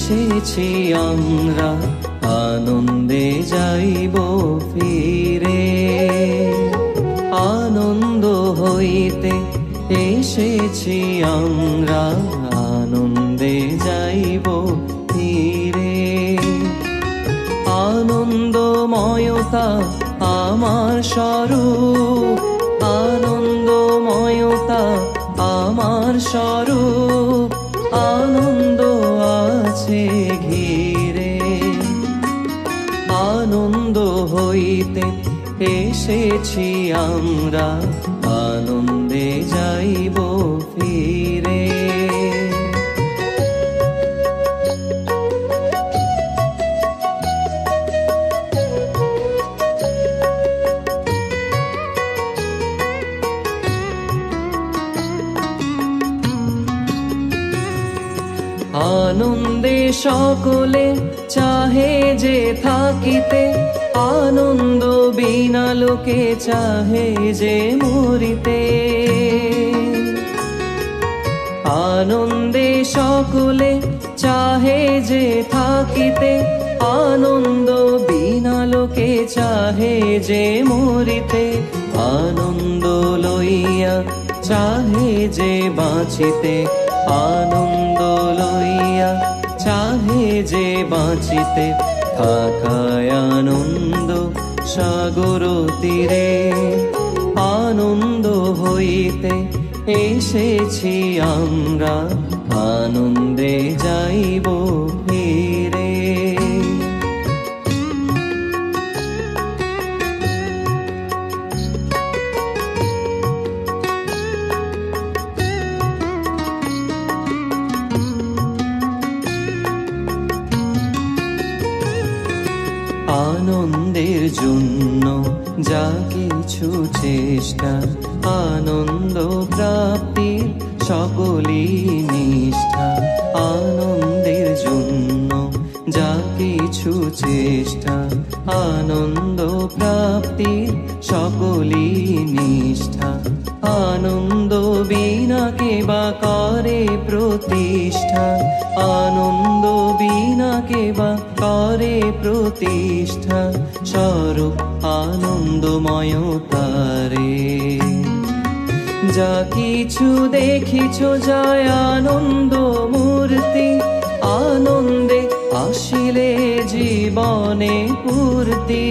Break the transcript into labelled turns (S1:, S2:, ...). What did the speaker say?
S1: এসেছি আমরা আনন্দে যাইব ফিরে। আনন্দ হইতে এসেছি আমরা আনন্দে যাইব ফিরে। আনন্দময়তা আমার স্বরূপ, আনন্দময়তা আমার স্বরূপ, আনন্দ আছে ঘিরে। আনন্দ হইতে এসেছি আমরা আনন্দে যাইব ফিরে। আনন্দে সকলে চাহে যে থাকিতে, আনন্দ বিনা লোকে চাহে যে মরিতে। আনন্দে সকলে চাহে যে থাকিতে, আনন্দ বিনা লোকে চাহে যে মরিতে। আনন্দ লইয়া চাহে যে বাঁচিতে, আনন্দ লইয়া চাহে যে বাঁচিতে। থাকায় আনন্দ সাগর তীরে, আনন্দ হইতে এসেছি আমরা আনন্দে যাইব ফিরে। আনন্দের জন্য যা কিছু চেষ্টা, আনন্দ প্রাপ্তির সকলই নিষ্ঠা। আনন্দের জন্য যা কিছু চেষ্টা, আনন্দ প্রাপ্তির সকলই নিষ্ঠা। আনন্দ বিনা কে বা করে প্রতিষ্ঠা, আনন্দ বিনা কে বা করে প্রতিষ্ঠা। স্বরূপ আনন্দময়তারে যা কিছু দেখিছ যায় আনন্দ মূর্তি। আনন্দে আসিলে জীবনে পূর্তি।